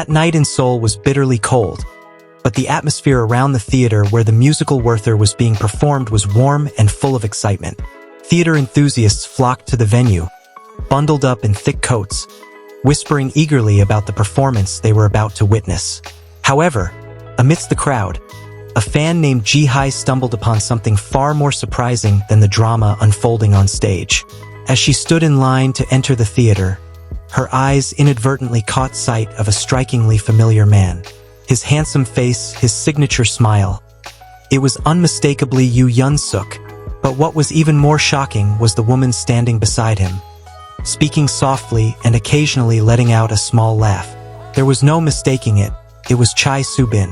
That night in Seoul was bitterly cold, but the atmosphere around the theater where the musical Werther was being performed was warm and full of excitement. Theater enthusiasts flocked to the venue, bundled up in thick coats, whispering eagerly about the performance they were about to witness. However, amidst the crowd, a fan named Ji-hye stumbled upon something far more surprising than the drama unfolding on stage. As she stood in line to enter the theater, her eyes inadvertently caught sight of a strikingly familiar man. His handsome face, his signature smile. It was unmistakably Yoo Yeon-seok, but what was even more shocking was the woman standing beside him, speaking softly and occasionally letting out a small laugh. There was no mistaking it. It was Soo-bin.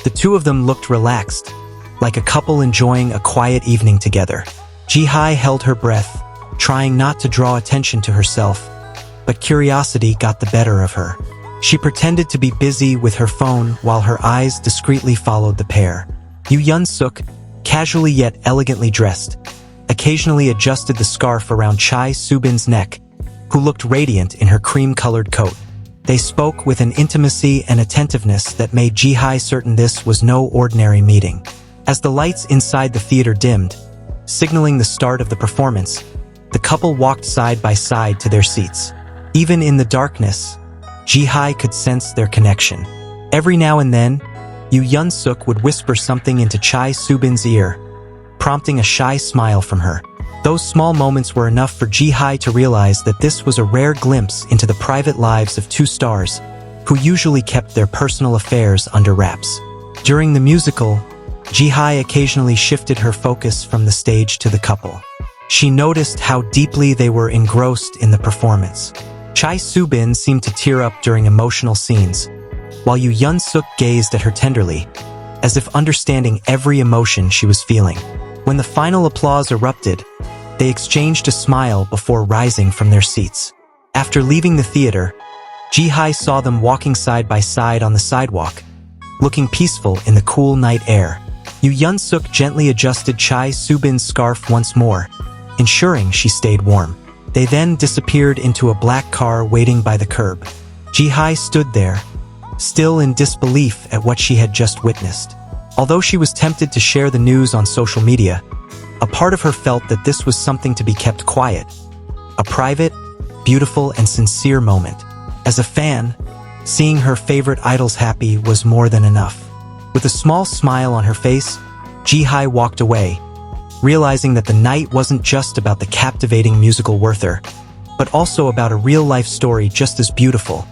The two of them looked relaxed, like a couple enjoying a quiet evening together. Ji-hye held her breath, trying not to draw attention to herself, but curiosity got the better of her. She pretended to be busy with her phone while her eyes discreetly followed the pair. Yoo Yeon-seok, casually yet elegantly dressed, occasionally adjusted the scarf around Chae Soo-bin's neck, who looked radiant in her cream-colored coat. They spoke with an intimacy and attentiveness that made Ji-hye certain this was no ordinary meeting. As the lights inside the theater dimmed, signaling the start of the performance, the couple walked side by side to their seats. Even in the darkness, Ji-hye could sense their connection. Every now and then, Yoo Yeon-seok would whisper something into Chae Soo-bin's ear, prompting a shy smile from her. Those small moments were enough for Ji-hye to realize that this was a rare glimpse into the private lives of two stars, who usually kept their personal affairs under wraps. During the musical, Ji-hye occasionally shifted her focus from the stage to the couple. She noticed how deeply they were engrossed in the performance. Chae Soo-bin seemed to tear up during emotional scenes, while Yoo Yeon-seok gazed at her tenderly, as if understanding every emotion she was feeling. When the final applause erupted, they exchanged a smile before rising from their seats. After leaving the theater, Ji-hye saw them walking side by side on the sidewalk, looking peaceful in the cool night air. Yoo Yeon-seok gently adjusted Chae Soo-bin's scarf once more, ensuring she stayed warm. They then disappeared into a black car waiting by the curb. Ji-hye stood there, still in disbelief at what she had just witnessed. Although she was tempted to share the news on social media, a part of her felt that this was something to be kept quiet. A private, beautiful, and sincere moment. As a fan, seeing her favorite idols happy was more than enough. With a small smile on her face, Ji-hye walked away, realizing that the night wasn't just about the captivating musical Werther, but also about a real-life story just as beautiful,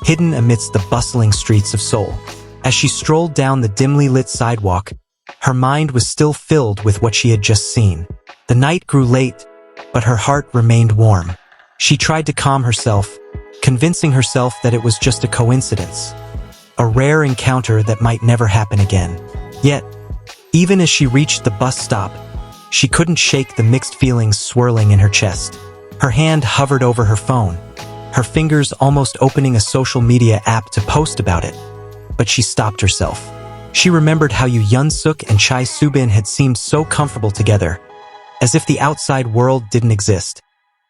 hidden amidst the bustling streets of Seoul. As she strolled down the dimly lit sidewalk, her mind was still filled with what she had just seen. The night grew late, but her heart remained warm. She tried to calm herself, convincing herself that it was just a coincidence, a rare encounter that might never happen again. Yet, even as she reached the bus stop, she couldn't shake the mixed feelings swirling in her chest. Her hand hovered over her phone, her fingers almost opening a social media app to post about it. But she stopped herself. She remembered how Yoo Yeon-seok and Chae Soo-bin had seemed so comfortable together, as if the outside world didn't exist,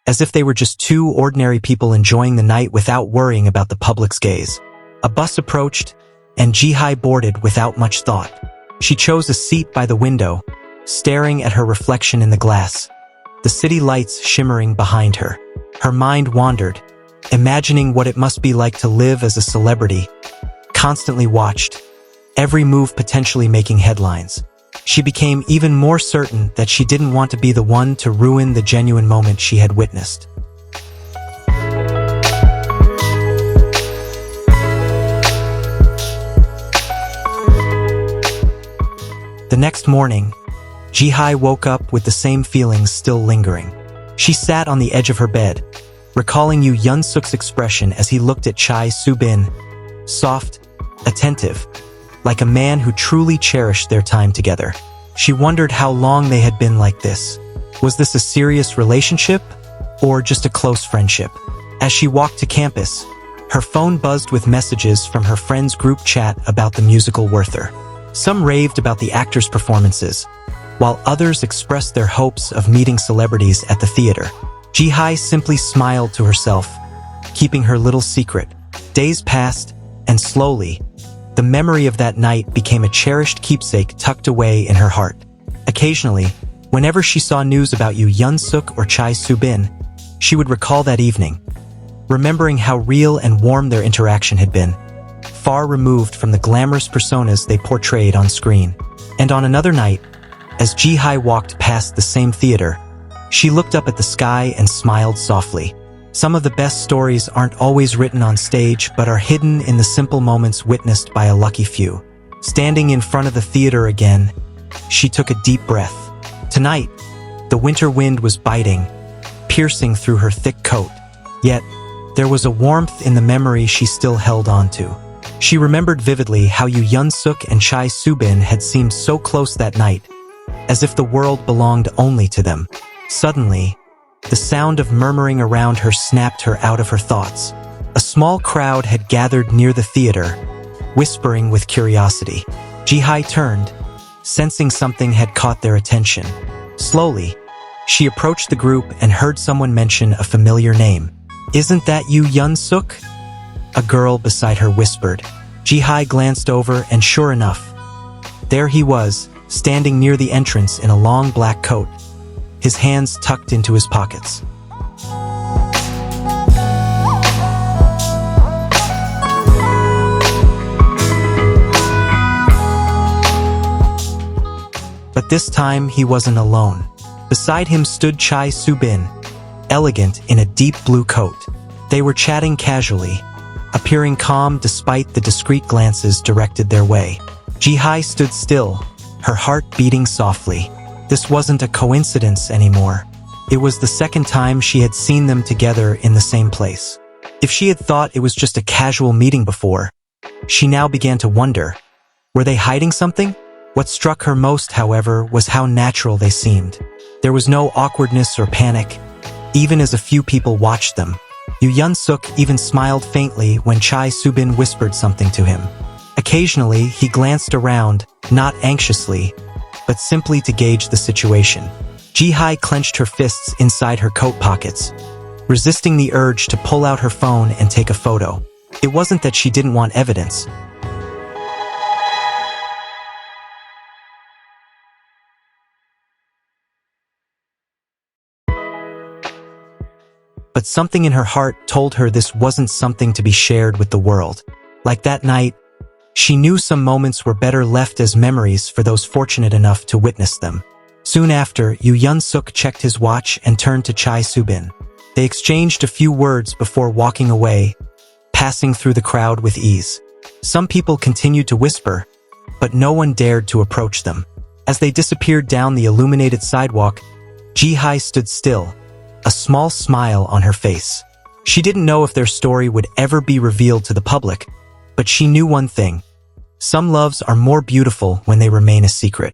as if they were just two ordinary people enjoying the night without worrying about the public's gaze. A bus approached, and Ji-hye boarded without much thought. She chose a seat by the window, staring at her reflection in the glass, the city lights shimmering behind her. Her mind wandered, imagining what it must be like to live as a celebrity, constantly watched, every move potentially making headlines. She became even more certain that she didn't want to be the one to ruin the genuine moment she had witnessed. The next morning, Ji-hye woke up with the same feelings still lingering. She sat on the edge of her bed, recalling Yoo Yeon-seok's expression as he looked at Chae Soo-bin, soft, attentive, like a man who truly cherished their time together. She wondered how long they had been like this. Was this a serious relationship, or just a close friendship? As she walked to campus, her phone buzzed with messages from her friends' group chat about the musical Werther. Some raved about the actors' performances, while others expressed their hopes of meeting celebrities at the theater. Ji-hye simply smiled to herself, keeping her little secret. Days passed, and slowly, the memory of that night became a cherished keepsake tucked away in her heart. Occasionally, whenever she saw news about Yoo Yeon-seok or Chae Soo-bin, she would recall that evening, remembering how real and warm their interaction had been, far removed from the glamorous personas they portrayed on screen. And on another night, as Ji-hye walked past the same theater, she looked up at the sky and smiled softly. Some of the best stories aren't always written on stage but are hidden in the simple moments witnessed by a lucky few. Standing in front of the theater again, she took a deep breath. Tonight, the winter wind was biting, piercing through her thick coat. Yet, there was a warmth in the memory she still held on to. She remembered vividly how Yoo Yeon-seok and Chae Soo-bin had seemed so close that night, as if the world belonged only to them. Suddenly, the sound of murmuring around her snapped her out of her thoughts. A small crowd had gathered near the theater, whispering with curiosity. Ji-hye turned, sensing something had caught their attention. Slowly, she approached the group and heard someone mention a familiar name. "Isn't that Yoo Yeon-seok?" a girl beside her whispered. Ji-hye glanced over and sure enough, there he was, standing near the entrance in a long black coat, his hands tucked into his pockets. But this time he wasn't alone. Beside him stood Chae Soo-bin, elegant in a deep blue coat. They were chatting casually, appearing calm despite the discreet glances directed their way. Ji-hye stood still, her heart beating softly. This wasn't a coincidence anymore. It was the second time she had seen them together in the same place. If she had thought it was just a casual meeting before, she now began to wonder, were they hiding something? What struck her most, however, was how natural they seemed. There was no awkwardness or panic, even as a few people watched them. Yoo Yeon-seok even smiled faintly when Chae Soo-bin whispered something to him. Occasionally, he glanced around, not anxiously, but simply to gauge the situation. Ji-hye clenched her fists inside her coat pockets, resisting the urge to pull out her phone and take a photo. It wasn't that she didn't want evidence. But something in her heart told her this wasn't something to be shared with the world. Like that night, she knew some moments were better left as memories for those fortunate enough to witness them. Soon after, Yoo Yeon-seok checked his watch and turned to Chae Soo-bin. They exchanged a few words before walking away, passing through the crowd with ease. Some people continued to whisper, but no one dared to approach them. As they disappeared down the illuminated sidewalk, Ji-hye stood still, a small smile on her face. She didn't know if their story would ever be revealed to the public, but she knew one thing: some loves are more beautiful when they remain a secret.